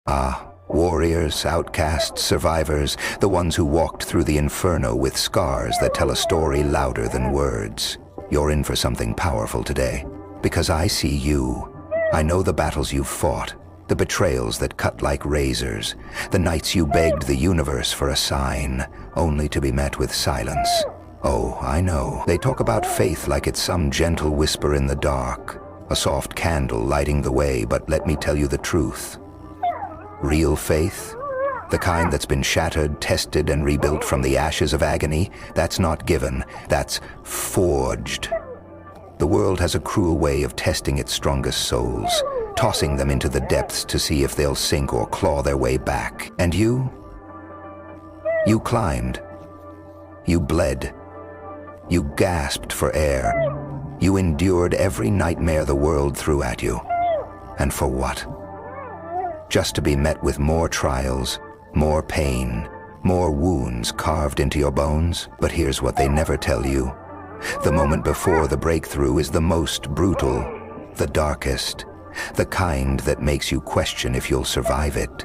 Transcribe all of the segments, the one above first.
Ah, warriors, outcasts, survivors, the ones who walked through the inferno with scars that tell a story louder than words. You're in for something powerful today, because I see you. I know the battles you've fought, the betrayals that cut like razors, the nights you begged the universe for a sign, only to be met with silence. Oh, I know. They talk about faith like it's some gentle whisper in the dark, a soft candle lighting the way, but let me tell you the truth. Real faith, the kind that's been shattered, tested, and rebuilt from the ashes of agony, that's not given, that's forged. The world has a cruel way of testing its strongest souls, tossing them into the depths to see if they'll sink or claw their way back. And you? You climbed. You bled. You gasped for air. You endured every nightmare the world threw at you. And for what? Just to be met with more trials, more pain, more wounds carved into your bones. But here's what they never tell you. The moment before the breakthrough is the most brutal, the darkest, the kind that makes you question if you'll survive it.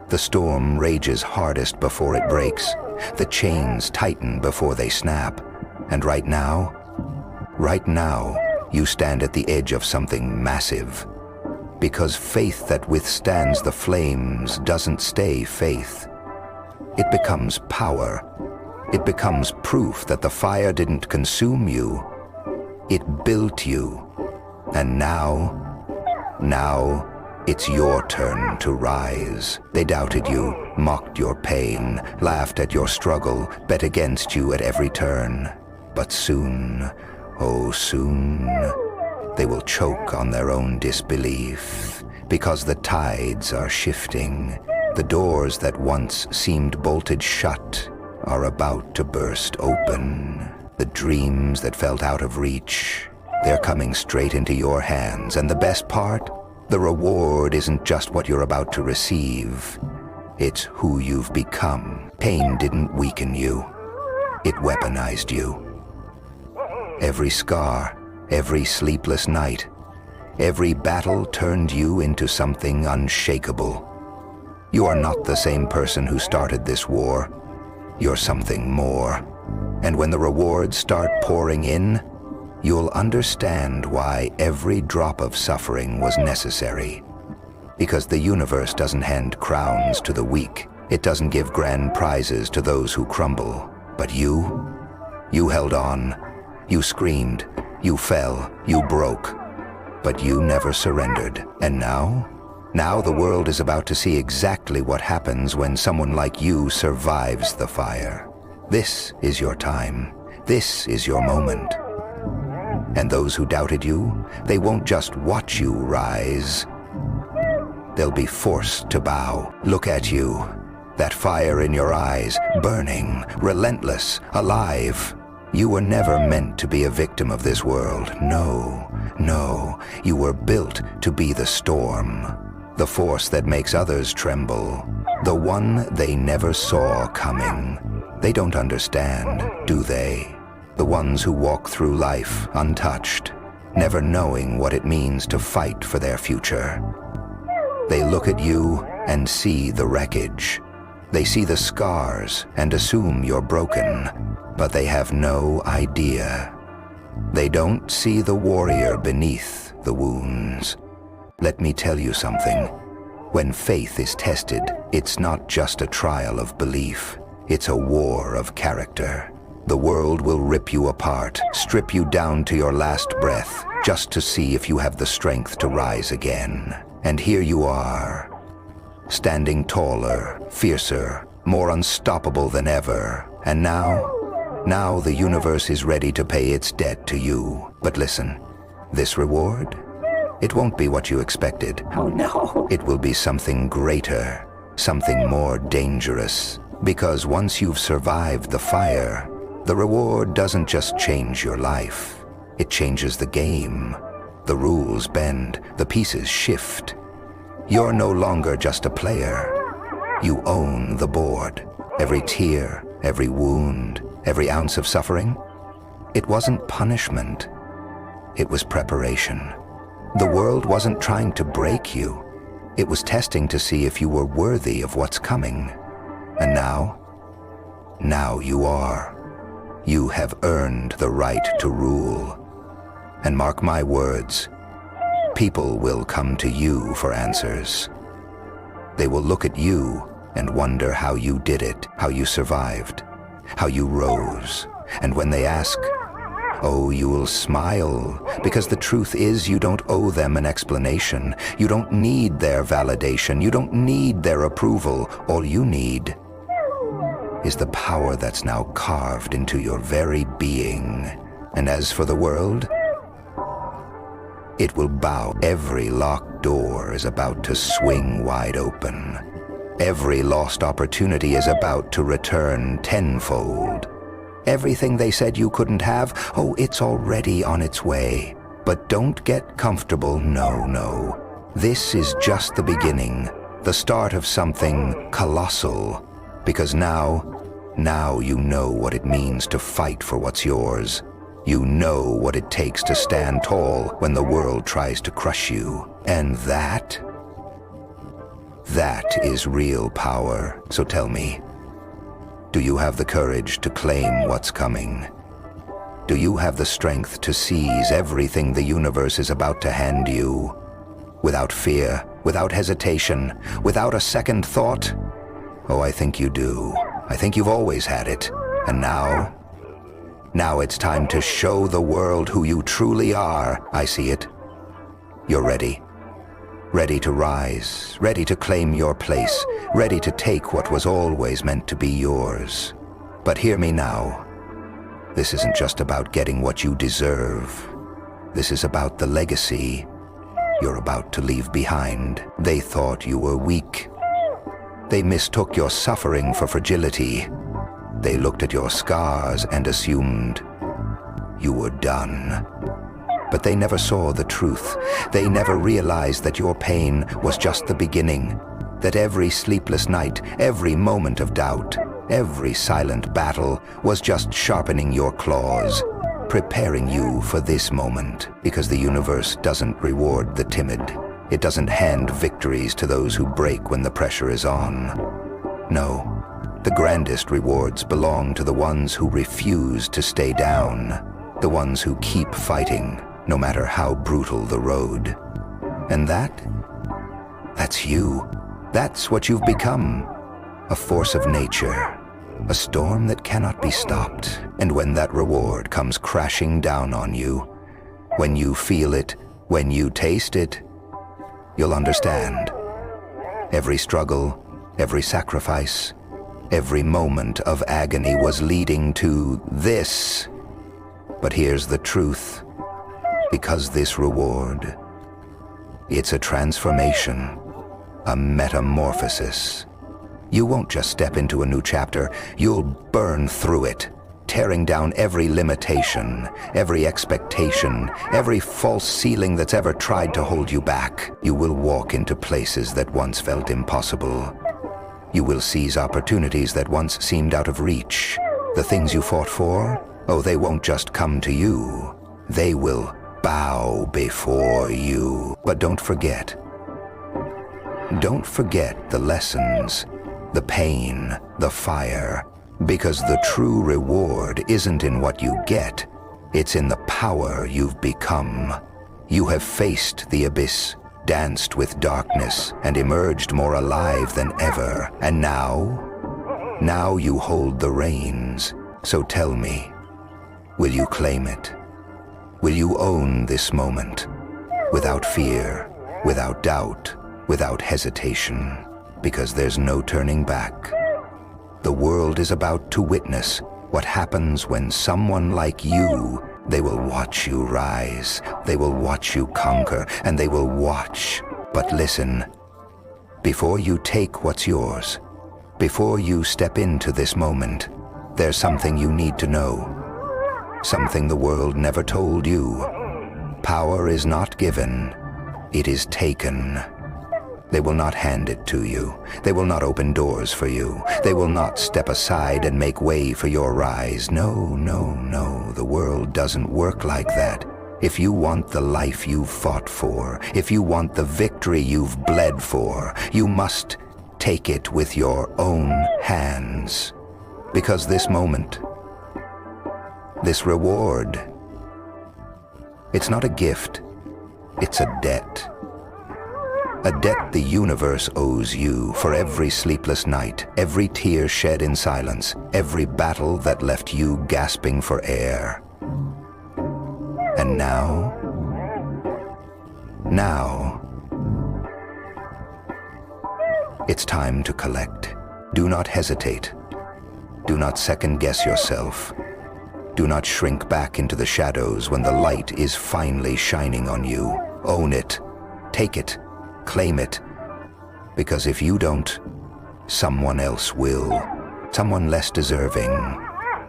The storm rages hardest before it breaks. The chains tighten before they snap. And right now, you stand at the edge of something massive. Because faith that withstands the flames doesn't stay faith. It becomes power. It becomes proof that the fire didn't consume you. It built you. And now it's your turn to rise. They doubted you, mocked your pain, laughed at your struggle, bet against you at every turn. But soon, oh soon, they will choke on their own disbelief, because the tides are shifting. The doors that once seemed bolted shut are about to burst open. The dreams that felt out of reach, they're coming straight into your hands. And the best part? The reward isn't just what you're about to receive. It's who you've become. Pain didn't weaken you. It weaponized you. Every scar, every sleepless night, every battle turned you into something unshakable. You are not the same person who started this war. You're something more. And when the rewards start pouring in, you'll understand why every drop of suffering was necessary. Because the universe doesn't hand crowns to the weak. It doesn't give grand prizes to those who crumble. But you held on. You screamed. You fell, you broke, but you never surrendered. And now the world is about to see exactly what happens when someone like you survives the fire. This is your time. This is your moment. And those who doubted you, they won't just watch you rise. They'll be forced to bow. Look at you, that fire in your eyes, burning, relentless, alive. You were never meant to be a victim of this world. No, you were built to be the storm, the force that makes others tremble, the one they never saw coming. They don't understand, do they? The ones who walk through life untouched, never knowing what it means to fight for their future. They look at you and see the wreckage. They see the scars and assume you're broken. But they have no idea. They don't see the warrior beneath the wounds. Let me tell you something. When faith is tested, it's not just a trial of belief. It's a war of character. The world will rip you apart, strip you down to your last breath, just to see if you have the strength to rise again. And here you are, standing taller, fiercer, more unstoppable than ever. And now the universe is ready to pay its debt to you. But listen, this reward, it won't be what you expected. Oh no. It will be something greater, something more dangerous. Because once you've survived the fire, the reward doesn't just change your life. It changes the game. The rules bend, the pieces shift. You're no longer just a player. You own the board. Every tear, every wound, every ounce of suffering, it wasn't punishment. It was preparation. The world wasn't trying to break you. It was testing to see if you were worthy of what's coming. And now you are. You have earned the right to rule. And mark my words, people will come to you for answers. They will look at you and wonder how you did it, how you survived, how you rose. And when they ask, oh, you will smile, because the truth is you don't owe them an explanation. You don't need their validation. You don't need their approval. All you need is the power that's now carved into your very being. And as for the world, it will bow. Every locked door is about to swing wide open. Every lost opportunity is about to return tenfold. Everything they said you couldn't have, oh, it's already on its way. But don't get comfortable, no. This is just the beginning, the start of something colossal. Because now you know what it means to fight for what's yours. You know what it takes to stand tall when the world tries to crush you. And that is real power. So tell me, do you have the courage to claim what's coming? Do you have the strength to seize everything the universe is about to hand you? Without fear, without hesitation, without a second thought? Oh, I think you do. I think you've always had it. And now it's time to show the world who you truly are. I see it. You're ready. Ready to rise, ready to claim your place, ready to take what was always meant to be yours. But hear me now. This isn't just about getting what you deserve. This is about the legacy you're about to leave behind. They thought you were weak. They mistook your suffering for fragility. They looked at your scars and assumed you were done. But they never saw the truth. They never realized that your pain was just the beginning, that every sleepless night, every moment of doubt, every silent battle was just sharpening your claws, preparing you for this moment. Because the universe doesn't reward the timid. It doesn't hand victories to those who break when the pressure is on. No, the grandest rewards belong to the ones who refuse to stay down, the ones who keep fighting, no matter how brutal the road. And that's you. That's what you've become. A force of nature, a storm that cannot be stopped. And when that reward comes crashing down on you, when you feel it, when you taste it, you'll understand. Every struggle, every sacrifice, every moment of agony was leading to this. But here's the truth. Because this reward, it's a transformation, a metamorphosis. You won't just step into a new chapter, you'll burn through it, tearing down every limitation, every expectation, every false ceiling that's ever tried to hold you back. You will walk into places that once felt impossible. You will seize opportunities that once seemed out of reach. The things you fought for, oh, they won't just come to you. They will bow before you. But don't forget the lessons, the pain, the fire, because the true reward isn't in what you get, it's in the power you've become. You have faced the abyss, danced with darkness, and emerged more alive than ever. And now you hold the reins. So tell me, will you claim it? Will you own this moment? Without fear, without doubt, without hesitation. Because there's no turning back. The world is about to witness what happens when someone like you, they will watch you rise, they will watch you conquer, and they will watch. But listen, before you take what's yours, before you step into this moment, there's something you need to know. Something the world never told you. Power is not given, it is taken. They will not hand it to you. They will not open doors for you. They will not step aside and make way for your rise. No, the world doesn't work like that. If you want the life you've fought for, if you want the victory you've bled for, you must take it with your own hands. Because this moment, this reward, it's not a gift, it's a debt. A debt the universe owes you for every sleepless night, every tear shed in silence, every battle that left you gasping for air. And now, it's time to collect. Do not hesitate. Do not second-guess yourself. Do not shrink back into the shadows when the light is finally shining on you. Own it. Take it. Claim it. Because if you don't, someone else will. Someone less deserving.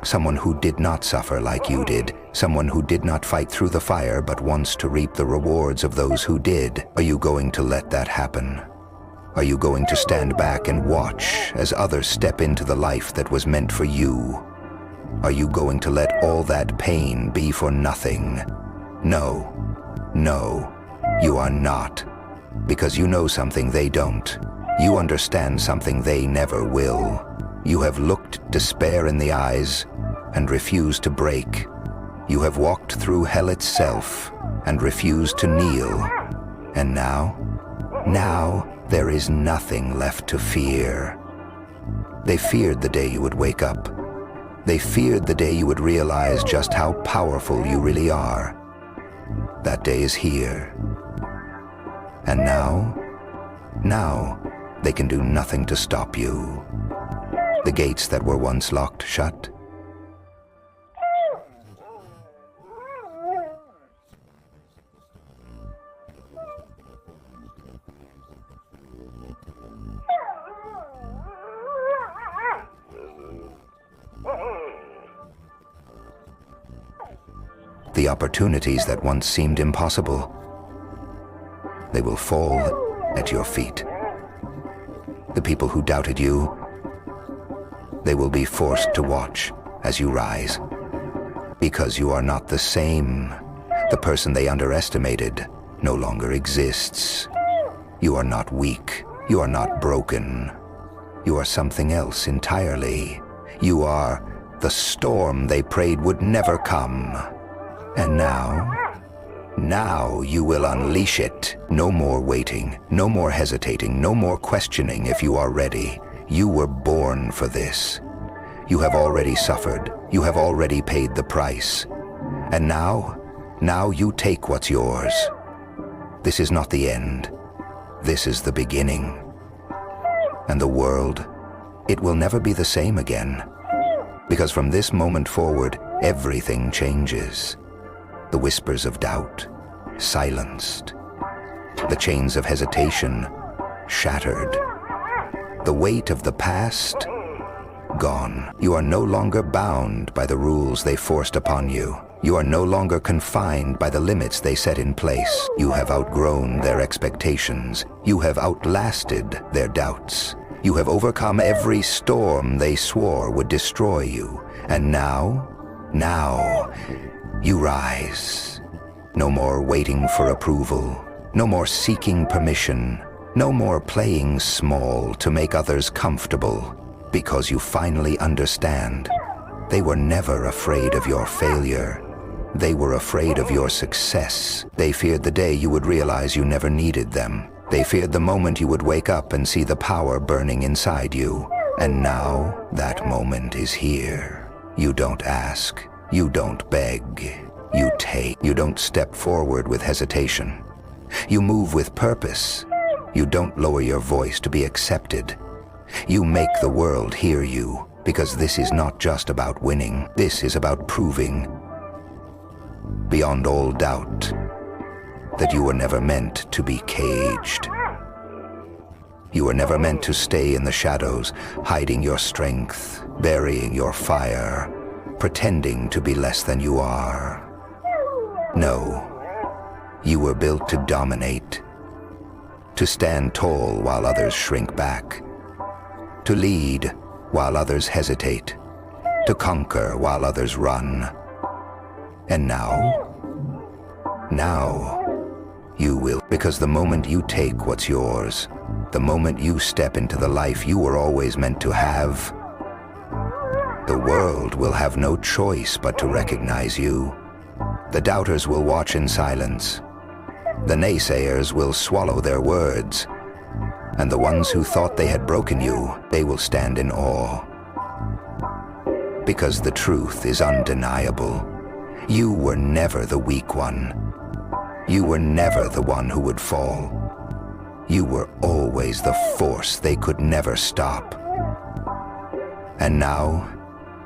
Someone who did not suffer like you did. Someone who did not fight through the fire but wants to reap the rewards of those who did. Are you going to let that happen? Are you going to stand back and watch as others step into the life that was meant for you? Are you going to let all that pain be for nothing? No, no, you are not. Because you know something they don't. You understand something they never will. You have looked despair in the eyes and refused to break. You have walked through hell itself and refused to kneel. And now there is nothing left to fear. They feared the day you would wake up. They feared the day you would realize just how powerful you really are. That day is here. And now, they can do nothing to stop you. The gates that were once locked shut. The opportunities that once seemed impossible, they will fall at your feet. The people who doubted you, they will be forced to watch as you rise. Because you are not the same. The person they underestimated no longer exists. You are not weak. You are not broken. You are something else entirely. You are the storm they prayed would never come. And now you will unleash it. No more waiting, no more hesitating, no more questioning if you are ready. You were born for this. You have already suffered. You have already paid the price. And now you take what's yours. This is not the end. This is the beginning. And the world, it will never be the same again. Because from this moment forward, everything changes. The whispers of doubt, silenced. The chains of hesitation, shattered. The weight of the past, gone. You are no longer bound by the rules they forced upon you. You are no longer confined by the limits they set in place. You have outgrown their expectations. You have outlasted their doubts. You have overcome every storm they swore would destroy you. And now, you rise. No more waiting for approval. No more seeking permission. No more playing small to make others comfortable. Because you finally understand. They were never afraid of your failure. They were afraid of your success. They feared the day you would realize you never needed them. They feared the moment you would wake up and see the power burning inside you. And now that moment is here. You don't ask. You don't beg. You take. You don't step forward with hesitation. You move with purpose. You don't lower your voice to be accepted. You make the world hear you, because this is not just about winning. This is about proving, beyond all doubt, that you were never meant to be caged. You were never meant to stay in the shadows, hiding your strength, burying your fire, pretending to be less than you are. No, you were built to dominate, to stand tall while others shrink back, to lead while others hesitate, to conquer while others run. And Now, you will, because the moment you take what's yours, the moment you step into the life you were always meant to have, the world will have no choice but to recognize you. The doubters will watch in silence. The naysayers will swallow their words. And the ones who thought they had broken you, they will stand in awe. Because the truth is undeniable. You were never the weak one. You were never the one who would fall. You were always the force they could never stop. And now,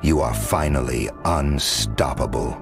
you are finally unstoppable.